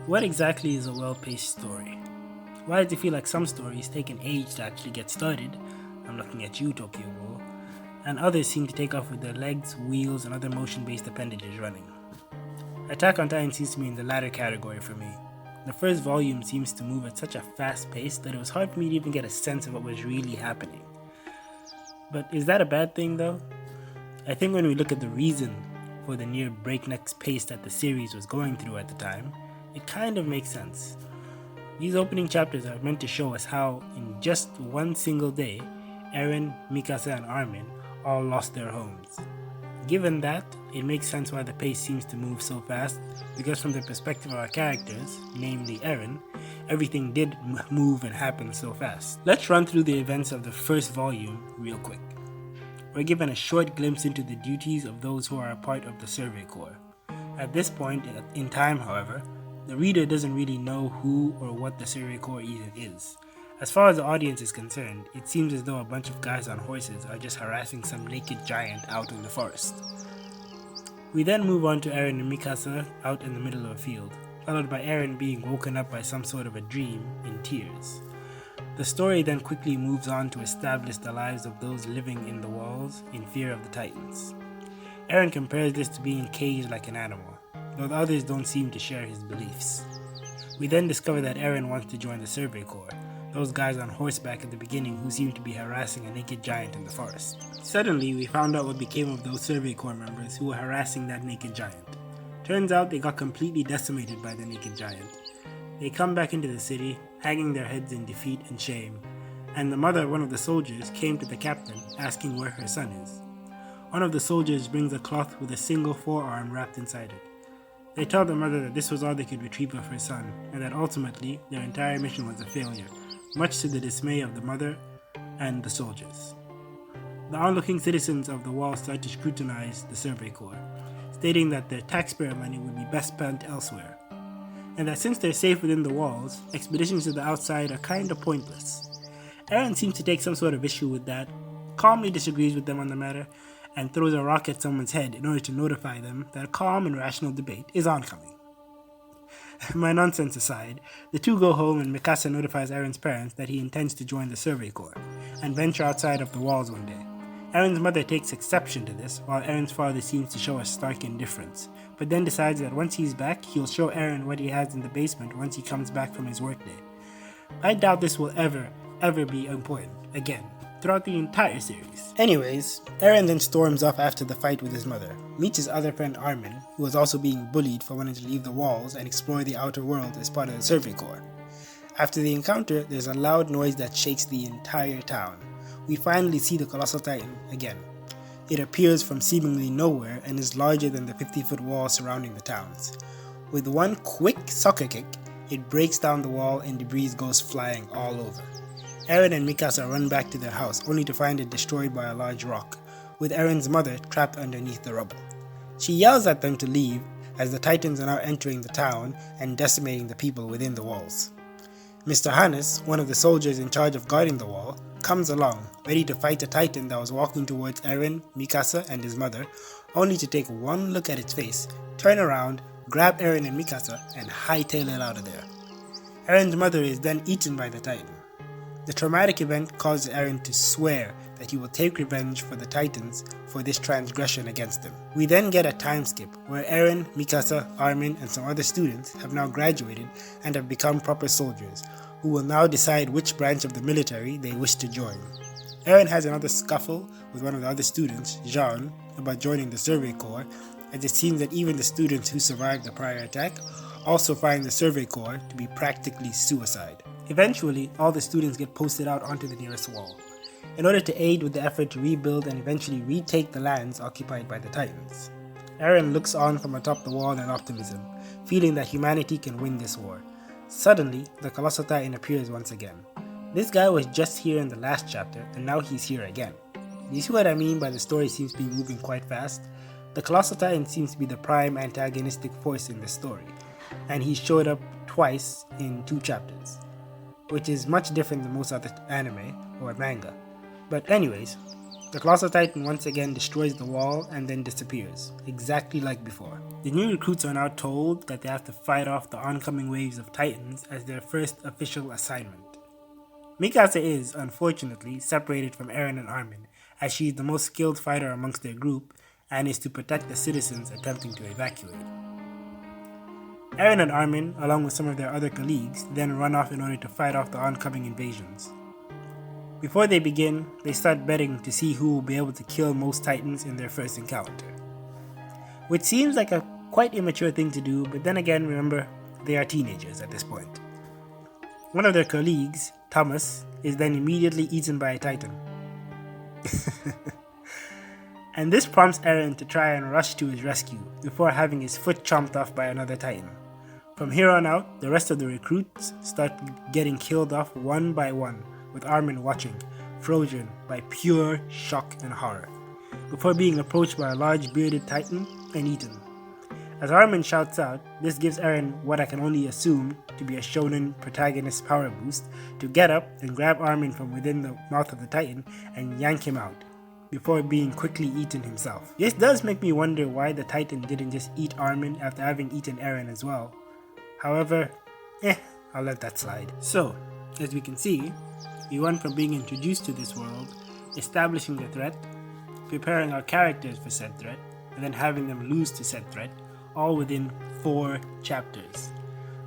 What exactly is a well-paced story? Why does it feel like some stories take an age to actually get started? I'm looking at you, Tokyo Ghoul. And others seem to take off with their legs, wheels, and other motion-based appendages running. Attack on Titan seems to be in the latter category for me. The first volume seems to move at such a fast pace that it was hard for me to even get a sense of what was really happening. But is that a bad thing though? I think when we look at the reason for the near breakneck pace that the series was going through at the time, it kind of makes sense. These opening chapters are meant to show us how, in just one single day, Eren, Mikasa, and Armin all lost their homes. Given that, it makes sense why the pace seems to move so fast, because from the perspective of our characters, namely Eren, everything did move and happen so fast. Let's run through the events of the first volume real quick. We're given a short glimpse into the duties of those who are a part of the Survey Corps. At this point in time, however, the reader doesn't really know who or what the Survey Corps even is. As far as the audience is concerned, it seems as though a bunch of guys on horses are just harassing some naked giant out in the forest. We then move on to Eren and Mikasa out in the middle of a field, followed by Eren being woken up by some sort of a dream in tears. The story then quickly moves on to establish the lives of those living in the walls in fear of the Titans. Eren compares this to being caged like an animal, though the others don't seem to share his beliefs. We then discover that Eren wants to join the Survey Corps, those guys on horseback at the beginning who seem to be harassing a naked giant in the forest. Suddenly, we found out what became of those Survey Corps members who were harassing that naked giant. Turns out they got completely decimated by the naked giant. They come back into the city, hanging their heads in defeat and shame, and the mother of one of the soldiers came to the captain asking where her son is. One of the soldiers brings a cloth with a single forearm wrapped inside it. They tell the mother that this was all they could retrieve of her son, and that ultimately their entire mission was a failure, much to the dismay of the mother and the soldiers. The onlooking citizens of the wall start to scrutinize the Survey Corps, stating that their taxpayer money would be best spent elsewhere, and that since they're safe within the walls, expeditions to the outside are kinda pointless. Eren seems to take some sort of issue with that, calmly disagrees with them on the matter, and throws a rock at someone's head in order to notify them that a calm and rational debate is oncoming. My nonsense aside, the two go home and Mikasa notifies Eren's parents that he intends to join the Survey Corps and venture outside of the walls one day. Eren's mother takes exception to this, while Eren's father seems to show a stark indifference, but then decides that once he's back, he'll show Eren what he has in the basement once he comes back from his workday. I doubt this will ever be important again throughout the entire series. Anyways, Eren then storms off after the fight with his mother, meets his other friend Armin, who was also being bullied for wanting to leave the walls and explore the outer world as part of the Survey Corps. After the encounter, there's a loud noise that shakes the entire town. We finally see the Colossal Titan again. It appears from seemingly nowhere and is larger than the 50-foot wall surrounding the towns. With one quick soccer kick, it breaks down the wall and debris goes flying all over. Eren and Mikasa run back to their house only to find it destroyed by a large rock, with Eren's mother trapped underneath the rubble. She yells at them to leave as the Titans are now entering the town and decimating the people within the walls. Mr. Hannes, one of the soldiers in charge of guarding the wall, comes along, ready to fight a Titan that was walking towards Eren, Mikasa, and his mother, only to take one look at its face, turn around, grab Eren and Mikasa, and hightail it out of there. Eren's mother is then eaten by the Titan. The traumatic event causes Eren to swear that he will take revenge for the Titans for this transgression against them. We then get a time skip where Eren, Mikasa, Armin, and some other students have now graduated and have become proper soldiers, who will now decide which branch of the military they wish to join. Eren has another scuffle with one of the other students, Jean, about joining the Survey Corps, as it seems that even the students who survived the prior attack also find the Survey Corps to be practically suicide. Eventually, all the students get posted out onto the nearest wall, in order to aid with the effort to rebuild and eventually retake the lands occupied by the Titans. Eren looks on from atop the wall in optimism, feeling that humanity can win this war. Suddenly, the Colossal Titan appears once again. This guy was just here in the last chapter, and now he's here again. Do you see what I mean by the story seems to be moving quite fast? The Colossal Titan seems to be the prime antagonistic force in this story, and he showed up twice in 2 chapters, which is much different than most other anime or manga. But anyways, The Colossal Titan once again destroys the wall and then disappears, exactly like before. The new recruits are now told that they have to fight off the oncoming waves of Titans as their first official assignment. Mikasa is, unfortunately, separated from Eren and Armin, as she is the most skilled fighter amongst their group and is to protect the citizens attempting to evacuate. Eren and Armin, along with some of their other colleagues, then run off in order to fight off the oncoming invasions. Before they begin, they start betting to see who will be able to kill most Titans in their first encounter. Which seems like a quite immature thing to do, but then again, remember, they are teenagers at this point. One of their colleagues, Thomas, is then immediately eaten by a Titan. And this prompts Eren to try and rush to his rescue before having his foot chomped off by another Titan. From here on out, the rest of the recruits start getting killed off one by one, with Armin watching, frozen by pure shock and horror, before being approached by a large bearded Titan and eaten. As Armin shouts out, this gives Eren what I can only assume to be a shonen protagonist power boost to get up and grab Armin from within the mouth of the Titan and yank him out, before being quickly eaten himself. This does make me wonder why the Titan didn't just eat Armin after having eaten Eren as well. However, I'll let that slide. So, as we can see, we went from being introduced to this world, establishing the threat, preparing our characters for said threat, and then having them lose to said threat, all within 4 chapters.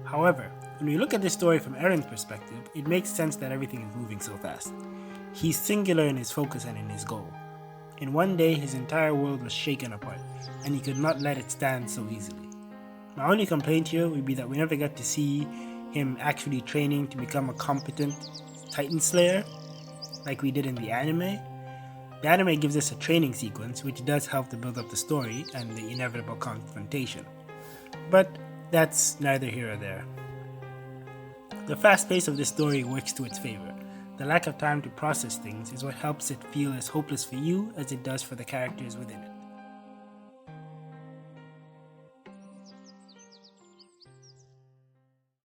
However, when we look at this story from Eren's perspective, it makes sense that everything is moving so fast. He's singular in his focus and in his goal. In one day, his entire world was shaken apart, and he could not let it stand so easily. My only complaint here would be that we never got to see him actually training to become a competent Titan Slayer, like we did in the anime. The anime gives us a training sequence, which does help to build up the story and the inevitable confrontation. But that's neither here or there. The fast pace of this story works to its favor. The lack of time to process things is what helps it feel as hopeless for you as it does for the characters within it.